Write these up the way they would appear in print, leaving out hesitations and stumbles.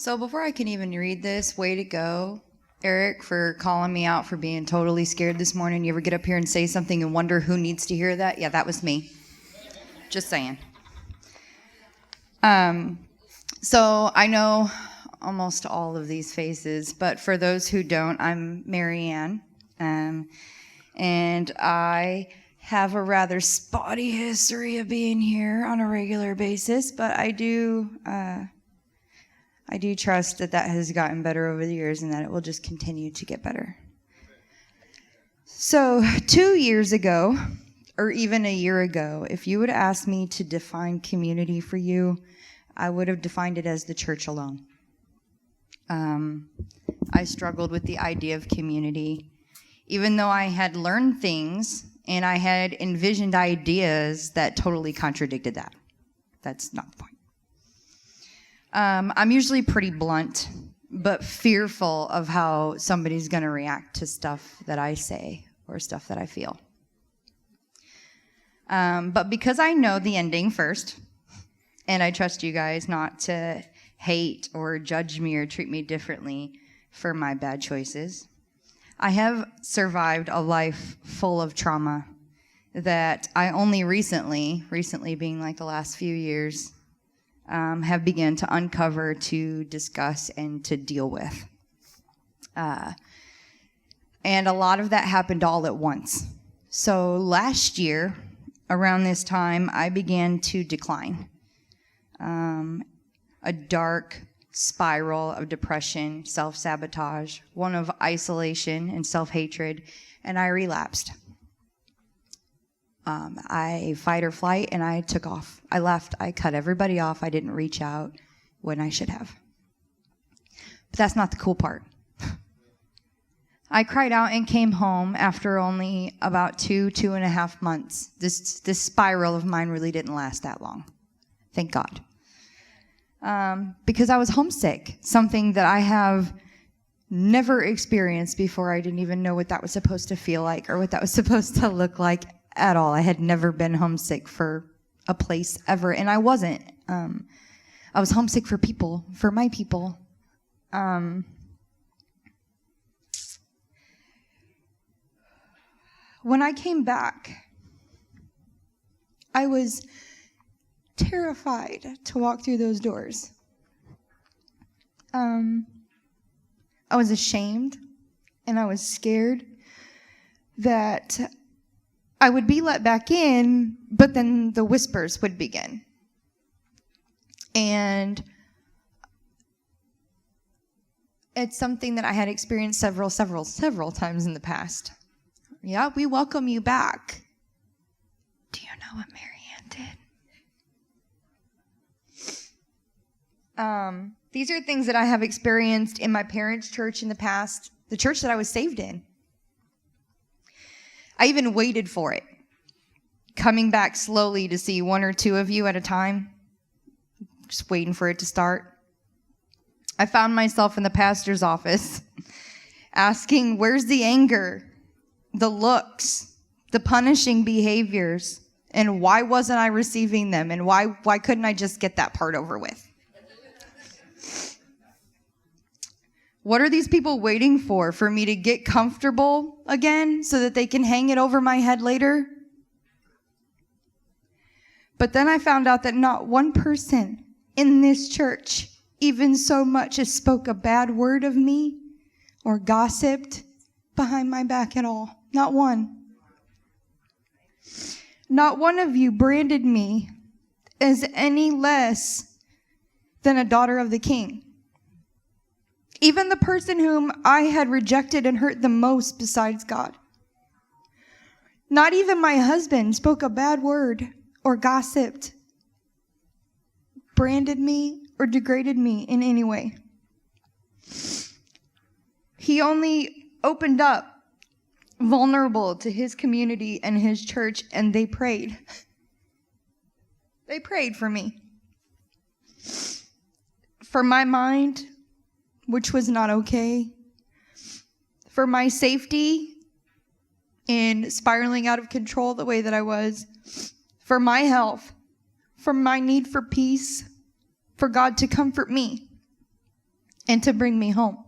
So before I can even read this, way to go, Eric, for calling me out for being totally scared this morning. You ever get up here and say something and wonder who needs to hear that? Yeah, that was me. Just saying. So I know almost all of these faces, but for those who don't, I'm Marianne, and I have a rather spotty history of being here on a regular basis, but I do trust that has gotten better over the years and that it will just continue to get better. So 2 years ago, or even a year ago, if you would ask me to define community for you, I would have defined it as the church alone. I struggled with the idea of community, even though I had learned things and I had envisioned ideas that totally contradicted that. That's not the point. I'm usually pretty blunt, but fearful of how somebody's going to react to stuff that I say or stuff that I feel. But because I know the ending first, and I trust you guys not to hate or judge me or treat me differently for my bad choices, I have survived a life full of trauma that I only recently being like the last few years, have begun to uncover, to discuss, and to deal with. And a lot of that happened all at once. So last year, around this time, I began to decline. A dark spiral of depression, self-sabotage, one of isolation and self-hatred, and I relapsed. I fight or flight, and I took off. I left. I cut everybody off. I didn't reach out when I should have. But that's not the cool part. I cried out and came home after only about 2.5 months. This spiral of mine really didn't last that long. Thank God. Because I was homesick, something that I have never experienced before. I didn't even know what that was supposed to feel like or what that was supposed to look like at all. I had never been homesick for a place ever, and I wasn't. I was homesick for people, for my people. When I came back, I was terrified to walk through those doors. I was ashamed and I was scared that I would be let back in, but then the whispers would begin. And it's something that I had experienced several times in the past. Yeah, we welcome you back. Do you know what Marianne did? These are things that I have experienced in my parents' church in the past, the church that I was saved in. I even waited for it, coming back slowly to see 1 or 2 of you at a time, just waiting for it to start. I found myself in the pastor's office asking, where's the anger, the looks, the punishing behaviors, and why wasn't I receiving them, and why couldn't I just get that part over with? What are these people waiting for me to get comfortable again so that they can hang it over my head later? But then I found out that not one person in this church even so much as spoke a bad word of me or gossiped behind my back at all. Not one. Not one of you branded me as any less than a daughter of the King. Even the person whom I had rejected and hurt the most besides God. Not even my husband spoke a bad word or gossiped, branded me, or degraded me in any way. He only opened up vulnerable to his community and his church, and they prayed. They prayed for me. For my mind, which was not okay. For my safety in spiraling out of control the way that I was. For my health. For my need for peace. For God to comfort me. and to bring me home.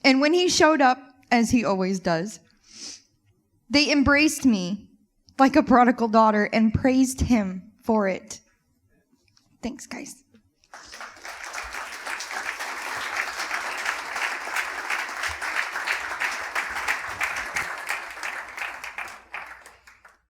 And when he showed up, as he always does, they embraced me like a prodigal daughter and praised him for it. Thanks, guys.